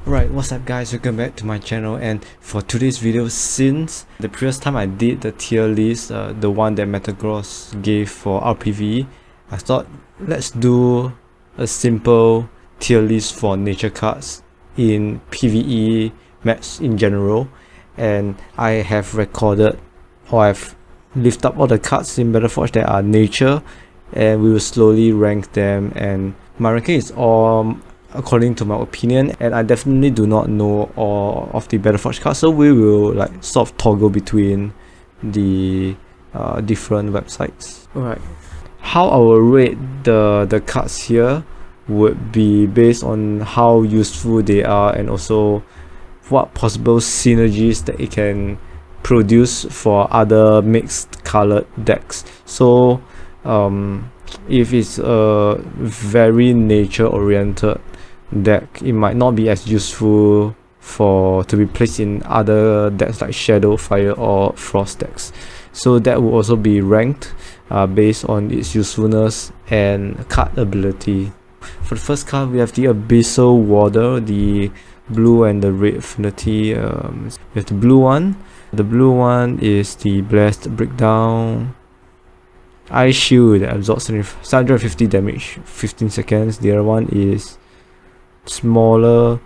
Right, what's up guys, welcome back to my channel. And for today's video, since the previous time I did the tier list, the one that Metagross gave for our PvE, I thought let's do a simple tier list for nature cards in PvE maps in general. And I have recorded, or I've lifted up all the cards in Battleforge that are nature, and we will slowly rank them, and my ranking is all according to my opinion, and I definitely do not know all of the Battleforge cards, so we will like sort of toggle between the different websites. Alright, how I will rate the cards here would be based on how useful they are and also what possible synergies that it can produce for other mixed colored decks. So if it's a very nature oriented deck, it might not be as useful to be placed in other decks like Shadow, Fire or Frost decks. So that will also be ranked based on its usefulness and card ability. For the first card, we have the Abyssal Warder, the blue and the red affinity. We have the blue one. The blue one is the Blessed Breakdown. Ice Shield that absorbs 750 damage, 15 seconds. The other one is smaller,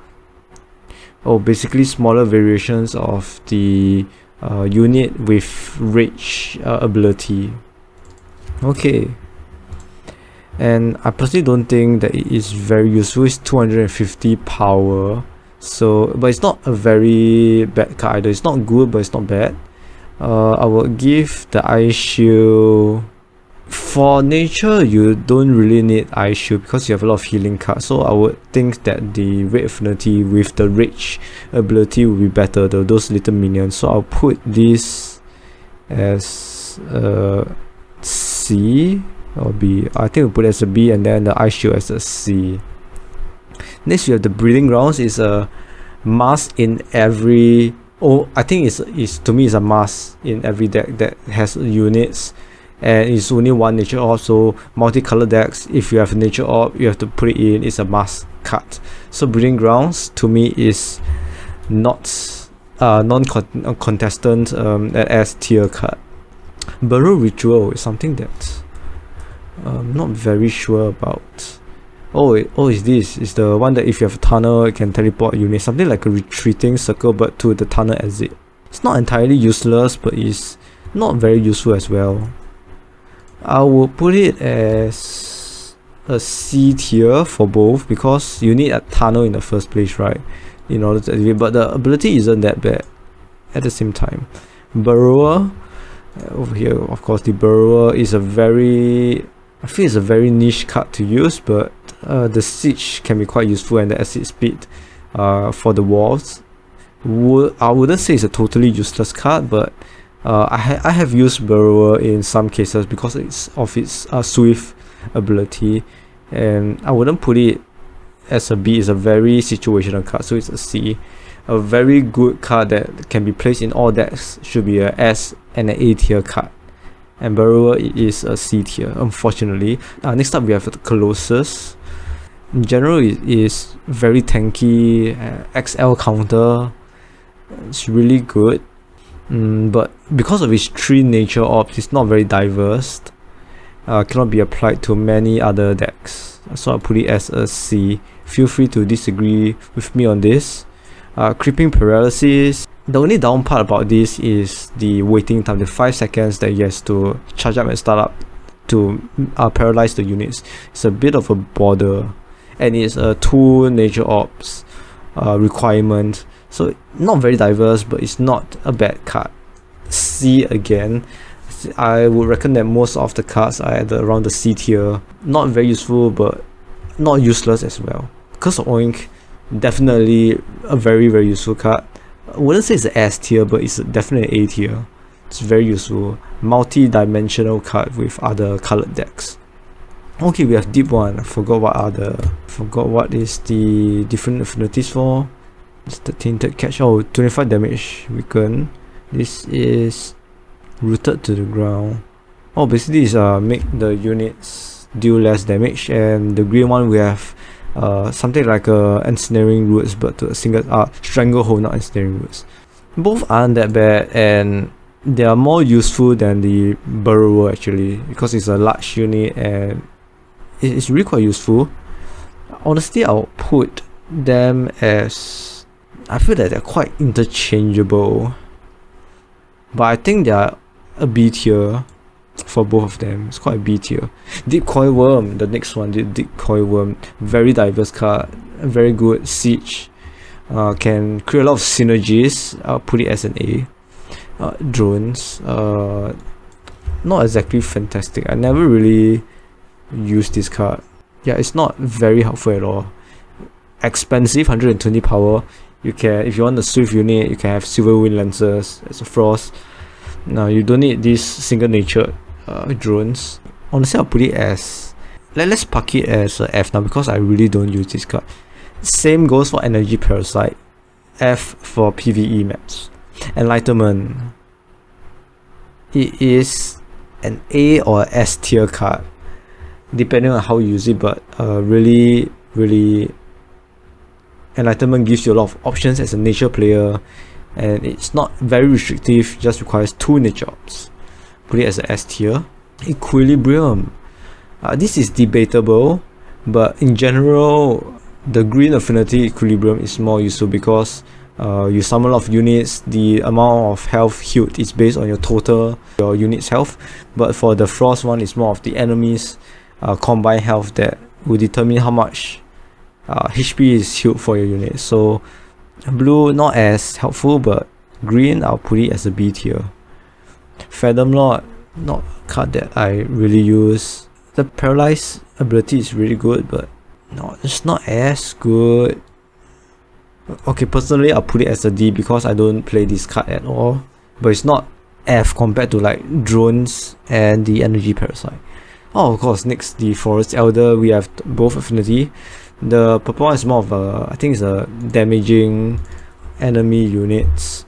basically smaller variations of the unit with rage ability. Okay, and I personally don't think that it is very useful. It's 250 power, so but it's not a very bad card either. It's not good, but it's not bad. I would give the Ice Shield. For nature, you don't really need Ice Shield because you have a lot of healing cards, so I would think that the red affinity with the rage ability will be better, those little minions. So I'll put this as C or B. I think we'll put it as a B, and then the Ice Shield as a C. Next, we have the Breeding Grounds. Is a must in every. I think it's to me it's a must in every deck that has units. And it's only one nature orb, so multicolored decks, if you have a nature orb, you have to put it in. It's a must cut. So Breeding Grounds to me is not non-contestant an S tier card. Burrow Ritual is something that I'm not very sure about. Is this? It's the one that if you have a tunnel, it can teleport units, something like a retreating circle but to the tunnel exit. It's not entirely useless, but it's not very useful as well. I will put it as a C tier for both because you need a tunnel in the first place, right? In order to activate, but the ability isn't that bad at the same time. Burrower, over here, of course, the Burrower is I feel it's a very niche card to use, but the Siege can be quite useful, and the Acid Speed for the walls. I wouldn't say it's a totally useless card, but I have used Burrower in some cases because of its swift ability, and I wouldn't put it as a B. It's a very situational card, so it's a C. A very good card that can be placed in all decks should be a S and an A tier card, and Burrower is a C tier, unfortunately. Next up we have the Colossus. In general, it is very tanky, XL counter. It's really good. But because of its 3 nature orbs, it's not very diverse. Cannot be applied to many other decks, so I'll put it as a C. Feel free to disagree with me on this. Creeping Paralysis. The only down part about this is the waiting time, the 5 seconds that you have to charge up and start up to paralyze the units. It's a bit of a bother, and it's a 2 nature orbs requirement. So not very diverse, but it's not a bad card. C again. I would reckon that most of the cards are at around the C tier. Not very useful, but not useless as well. Curse of Oink, definitely a very useful card. I wouldn't say it's an S tier, but it's definitely A tier. It's very useful. Multi-dimensional card with other colored decks. Okay, we have Deep One. I forgot what is the different affinities for. It's the Tainted Catch. 25 damage weaken. This is Rooted to the Ground. Basically it's make the units deal less damage. And the green one, we have something like ensnaring roots, but to a single stranglehold, not ensnaring roots. Both aren't that bad, and they are more useful than the burrower actually, because it's a large unit and it's really quite useful. Honestly, I'll put them as, I feel that they're quite interchangeable, but I think they are a B tier for both of them. It's quite a B tier. Deep Coil Worm, the next one, the Deep Coil Worm, very diverse card, very good siege, can create a lot of synergies. I'll put it as an A. Drones, not exactly fantastic. I never really used this card. Yeah, it's not very helpful at all. Expensive, 120 power. You can, if you want a swift unit, you can have Silver Wind Lancers as a frost. Now you don't need these single natured drones. Honestly, I'll put it as, let's park it as a F now, because I really don't use this card. Same goes for Energy Parasite. F for PvE maps. Enlightenment, it is an A or S tier card depending on how you use it, but really Enlightenment gives you a lot of options as a nature player, and it's not very restrictive, just requires 2 nature ops. Put it as a S tier. Equilibrium, this is debatable, but in general the green affinity Equilibrium is more useful because you summon a lot of units. The amount of health healed is based on your unit's health, but for the frost one, it's more of the enemy's combined health that will determine how much HP is healed for your unit. So blue not as helpful, but green I'll put it as a B tier. Fathom Lord, not a card that I really use. The paralyzed ability is really good, but no, it's not as good. Okay, personally I'll put it as a D because I don't play this card at all, but it's not F compared to like drones and the energy parasite. Oh, of course, next the Forest Elder, we have both affinity. The purple one is more of a, I think it's a damaging enemy units.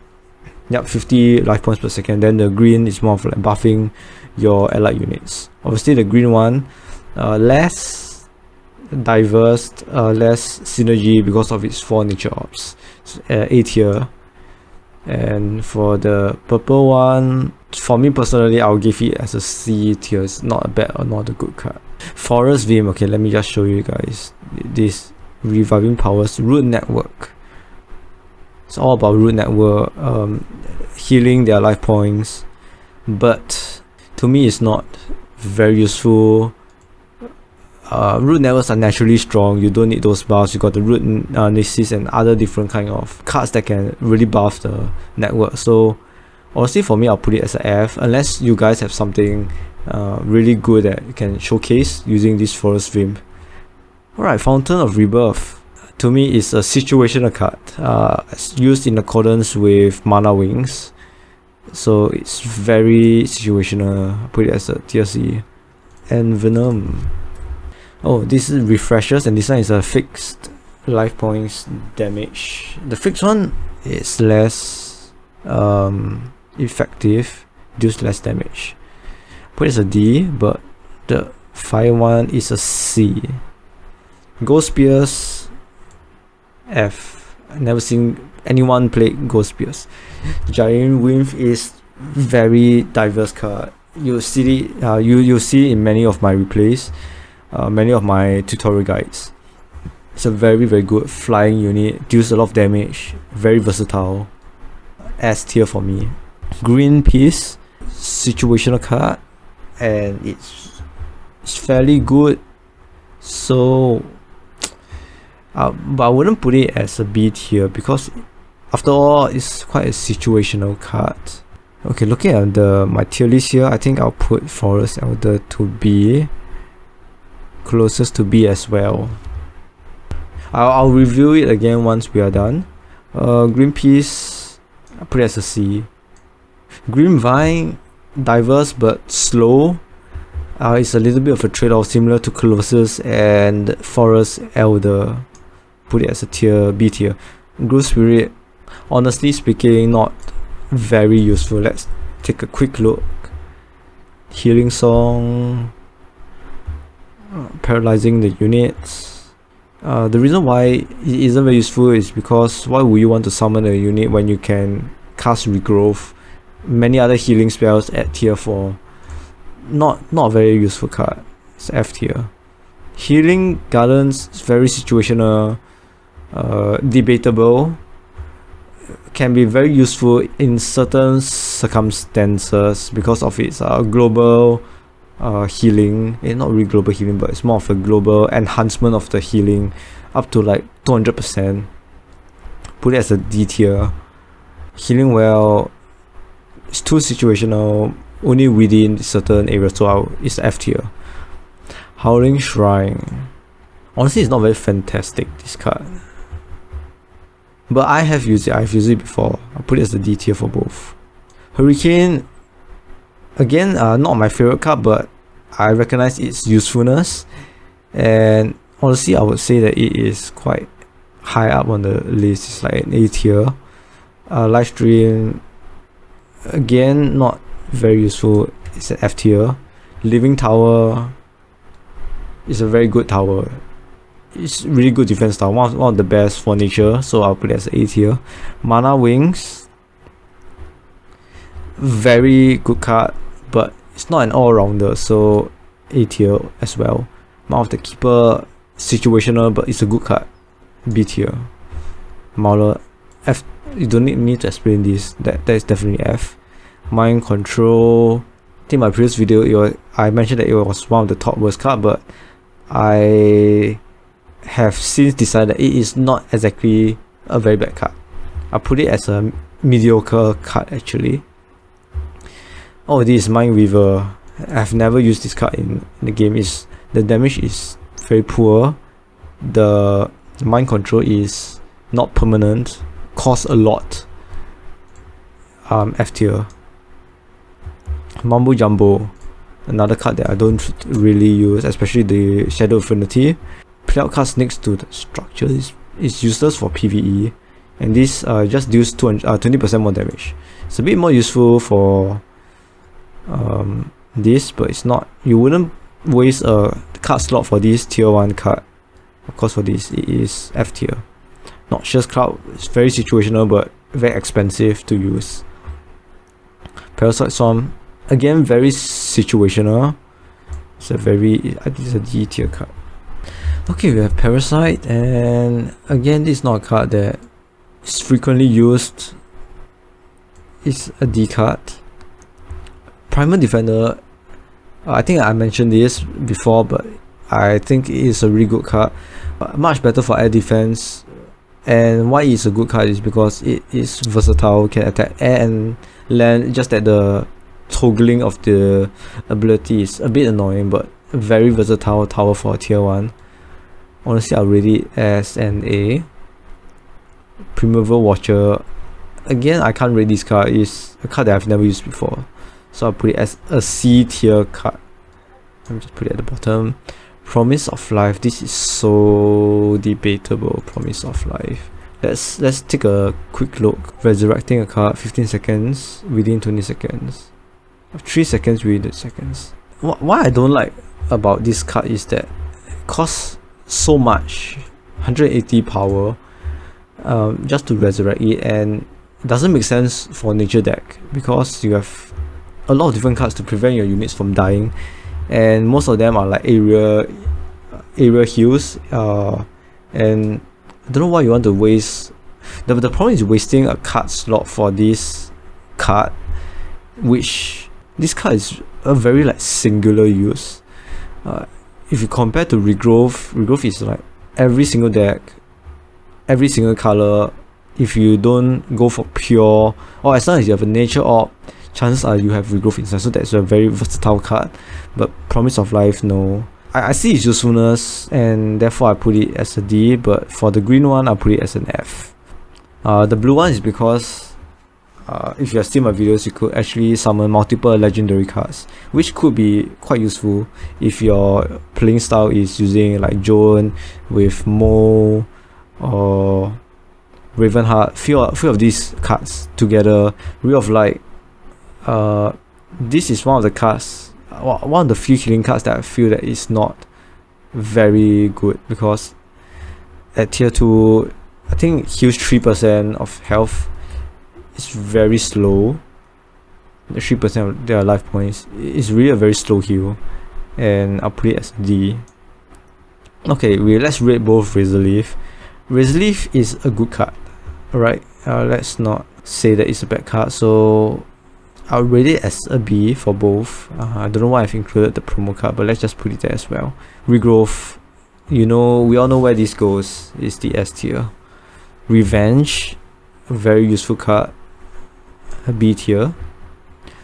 Yep, 50 life points per second. Then the green is more of like buffing your allied units. Obviously the green one, less diverse, less synergy because of its 4 nature ops. A tier. And for the purple one, for me personally, I'll give it as a C tier. It's not a bad or not a good card. Forest Vim, okay, let me just show you guys this reviving powers. Root Network, it's all about root network, healing their life points, but to me it's not very useful. Root networks are naturally strong, you don't need those buffs. You got the root nexus and other different kind of cards that can really buff the network. So honestly for me, I'll put it as a F, unless you guys have something really good that you can showcase using this Forest Vim. Alright, Fountain of Rebirth, to me is a situational card. It's used in accordance with Mana Wings, so it's very situational. I'll put it as a tier C. And Venom, oh, this is refreshers, and this one is a fixed life points damage. The fixed one is less effective, deals less damage. Put it as a D, but the fire one is a C. Ghost Spears, F. I've never seen anyone play Ghost Spears. Giant Wind is very diverse card. You'll see it, you'll see it in many of my replays, many of my tutorial guides. It's a very good flying unit, deals a lot of damage, very versatile. S tier for me. Green Piece, situational card, and it's fairly good. So but I wouldn't put it as a B tier because after all it's quite a situational card. Okay, looking at my tier list here, I think I'll put Forest Elder to B, closest to B as well. I'll review it again once we are done. Green Piece, I'll put it as a C. Green Vine, diverse but slow. It's a little bit of a trade-off, similar to Colossus and Forest Elder. Put it as a tier, B tier. Growth Spirit, honestly speaking, not very useful. Let's take a quick look. Healing Song, paralyzing the units. The reason why it isn't very useful is because why would you want to summon a unit when you can cast Regrowth, many other healing spells at tier 4? Not a very useful card. It's F tier. Healing Gardens is very situational, debatable, can be very useful in certain circumstances because of its global healing. Not really global healing, but it's more of a global enhancement of the healing up to like 200%. Put it as a D tier. Healing well, it's too situational, only within certain areas, so it's F tier. Howling Shrine, honestly it's not very fantastic, this card, but I have used it. I've used it before. I'll put it as a D tier for both. Hurricane, again, not my favorite card, but I recognize its usefulness, and honestly I would say that it is quite high up on the list. It's like an A tier. Livestream, again, not very useful. It's an F tier. Living Tower is a very good tower. It's really good defense tower, one of the best for nature, so I'll put it as A tier. Mana Wings, very good card, but it's not an all-rounder, so A tier as well. Mouth of the Keeper, situational, but it's a good card, B tier. Mauler, F. You don't need me to explain this. That is definitely F. Mind Control, I think my previous video I mentioned that it was one of the top worst card, but I have since decided it is not exactly a very bad card. I put it as a mediocre card actually. Oh, this is Mind Weaver. I've never used this card in the game. The damage is very poor. The mind control is not permanent. Costs a lot. F tier. Mumbo Jumbo, another card that I don't really use, especially the Shadow Affinity. Play out cards next to the structure is useless for PvE, and this just deals 20% more damage. It's a bit more useful for this, but it's not. You wouldn't waste a card slot for this tier 1 card. Of course, for this it is F tier. Noxious Cloud is very situational but very expensive to use. Parasite Swarm, again very situational. I think it's a D tier card. Okay, we have Parasite, and again this is not a card that is frequently used. It's a D card. Primal Defender, I think I mentioned this before, but I think it is a really good card. Much better for air defense. And why it's a good card is because it is versatile, can attack air and land, just that the toggling of the ability is a bit annoying, but a very versatile tower for tier 1. Honestly, I'll rate it as an A. Primeval Watcher, again I can't rate this card. It's a card that I've never used before, so I'll put it as a C tier card. Let me just put it at the bottom. Promise of Life, this is so debatable. Promise of Life, let's take a quick look. Resurrecting a card, 15 seconds within 20 seconds, 3 seconds within 20 seconds. What I don't like about this card is that it costs so much, 180 power, just to resurrect it, and it doesn't make sense for nature deck because you have a lot of different cards to prevent your units from dying, and most of them are like area heals, and I don't know why you want to waste. The problem is wasting a card slot for this card, which this card is a very like singular use. If you compare to Regrowth is like every single deck, every single color. If you don't go for pure, or as long as you have a nature orb, chances are you have Regrowth inside, so that's a very versatile card. But Promise of Life, no. I see its usefulness, and therefore I put it as a D, but for the green one I put it as an F. The blue one is because if you have seen my videos, you could actually summon multiple legendary cards, which could be quite useful if your playing style is using like Joan with Mo or Ravenheart. Few of these cards together, Ray of Light. This is one of the cards, one of the few healing cards that I feel that is not very good, because at tier 2, I think heals 3% of health. It's very slow. The 3% of their life points is really a very slow heal, and I'll put it as D. Okay, let's rate both Razor Leaf. Razor Leaf is a good card, alright. Let's not say that it's a bad card, so I'll rate it as a B for both. I don't know why I've included the promo card, but let's just put it there as well. Regrowth, we all know where this goes. It's the S tier. Revenge, a very useful card, a B tier.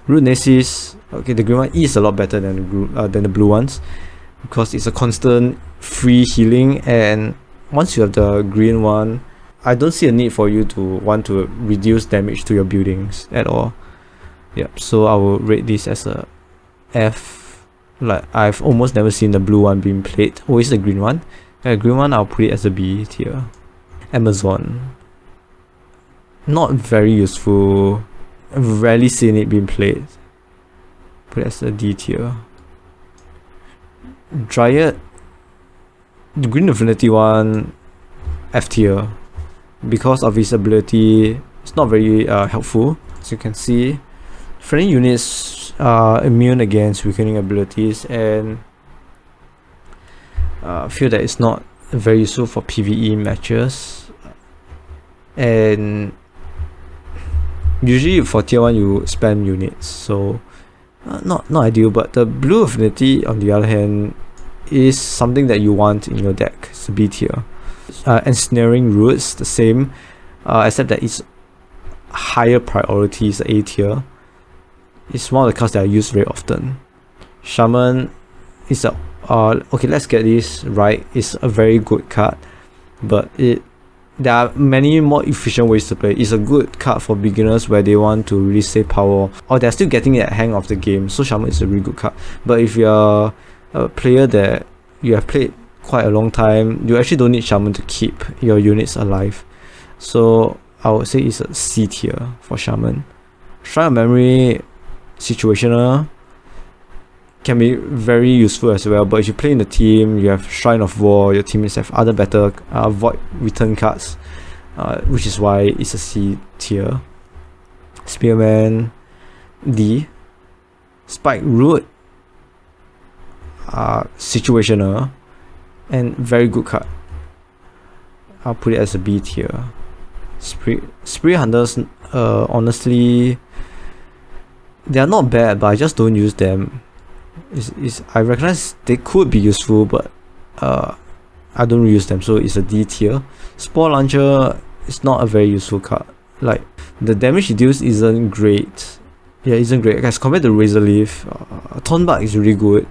Root Nasis, okay, the green one is a lot better than the blue ones, because it's a constant free healing, and once you have the green one, I don't see a need for you to want to reduce damage to your buildings at all. Yep, so I will rate this as a F. Like, I've almost never seen the blue one being played, always the green one. The green one, I'll put it as a B tier. Amazon, not very useful. I've rarely seen it being played. Put it as a D tier. Dryad, the green affinity one, F tier, because of his ability. It's not very helpful. As you can see, friendly units are immune against weakening abilities, and feel that it's not very useful for PvE matches. And usually for tier 1 you spam units, so not ideal. But the blue affinity, on the other hand, is something that you want in your deck. It's a B tier. Ensnaring Roots, the same, except that it's higher priority, is A tier. It's one of the cards that I use very often. Shaman is a okay, let's get this right. It's a very good card, but there are many more efficient ways to play. It's a good card for beginners where they want to really save power, or they're still getting the hang of the game. So Shaman is a really good card. But if you're a player that you have played quite a long time, you actually don't need Shaman to keep your units alive. So I would say it's a C tier for Shaman. Shrine of Memory, situational, can be very useful as well, but if you play in the team, you have Shrine of War, your teammates have other better void return cards, which is why it's a C tier. Spearman, D. Spike Root, situational and very good card. I'll put it as a B tier. Spree Hunters, honestly, they are not bad, but I just don't use them. I recognize they could be useful, but I don't use them, so it's a D tier. Spore Launcher is not a very useful card. Like, the damage it deals isn't great. Yeah, isn't great. As compared to Razor Leaf, Thornbark is really good.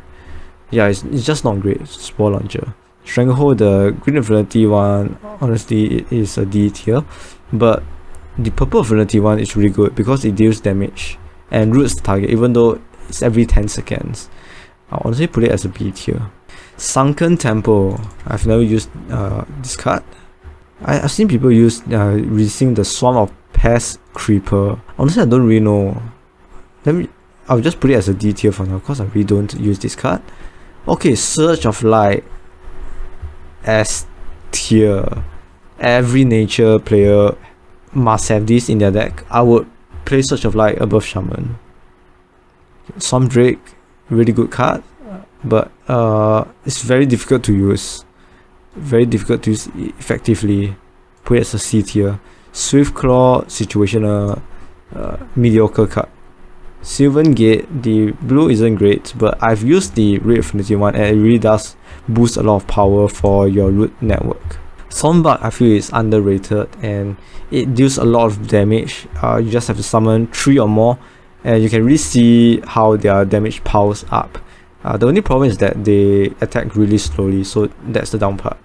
Yeah, it's just not great. Spore Launcher. Stranglehold, the green affinity one, honestly, it is a D tier. But the purple affinity one is really good because it deals damage and roots the target, even though it's every 10 seconds. I'll honestly put it as a B tier. Sunken Temple, I've never used this card. I've seen people use releasing the Swarm of Pest Creeper. Honestly, I don't really know. I'll just put it as a D tier for now because I really don't use this card. Okay, Surge of Light, S tier. Every nature player must have this in their deck. I would play Surge of Light above Shaman. Swamp Drake, really good card, but it's very difficult to use. Very difficult to use effectively. Put it as a C tier. Swift Claw, situational, mediocre card. Sylvan Gate, the blue isn't great, but I've used the red affinity one and it really does boost a lot of power for your root network. Thornbark, I feel, is underrated and it deals a lot of damage. You just have to summon 3 or more and you can really see how their damage piles up. The only problem is that they attack really slowly, so that's the down part.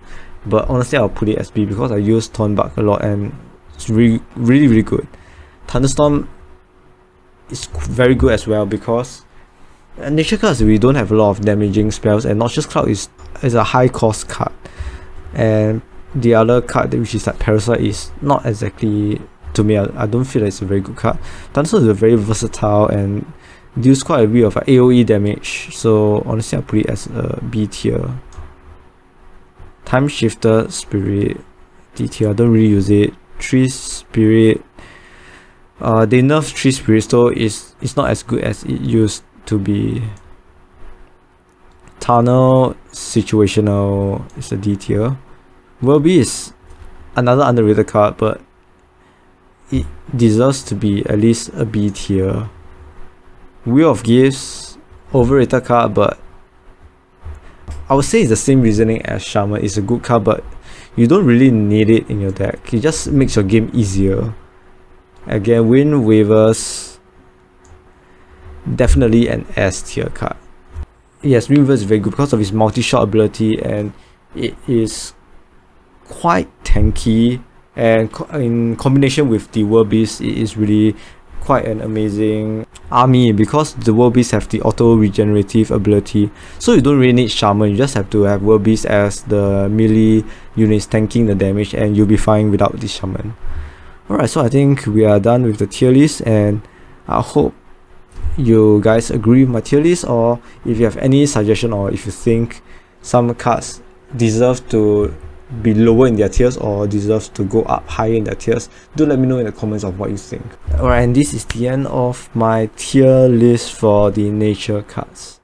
But honestly, I'll put it as B because I use Thornbark a lot and it's really good. Thunderstorm is very good as well because nature cards, we don't have a lot of damaging spells, and Noxious Cloud is a high cost card. And the other card, which is like Parasite, is not exactly, to me, I don't feel like it's a very good card. Thunderstorm is very versatile and deals quite a bit of AoE damage, so honestly I'll put it as a B tier. Time Shifter Spirit, D tier, I don't really use it. Tree Spirit, they nerfed Tree Spirit, so it's not as good as it used to be. Tunnel Situational is a D tier. Wilby is another underrated card, but it deserves to be at least a B tier. Wheel of Gifts, overrated card, but I would say it's the same reasoning as Shaman. It's a good card, but you don't really need it in your deck. It just makes your game easier. Again, Wind Waivers, definitely an S tier card. Yes, Wind Waivers is very good because of its multi-shot ability, and it is quite tanky, and in combination with the World Beast, it is really quite an amazing army because the World Beasts have the auto regenerative ability, so you don't really need Shaman. You just have to have World Beast as the melee units tanking the damage, and you'll be fine without the Shaman. Alright, so I think we are done with the tier list, and I hope you guys agree with my tier list, or if you have any suggestion, or if you think some cards deserve to be lower in their tiers or deserves to go up higher in their tiers, do let me know in the comments of what you think. Alright, and this is the end of my tier list for the nature cards.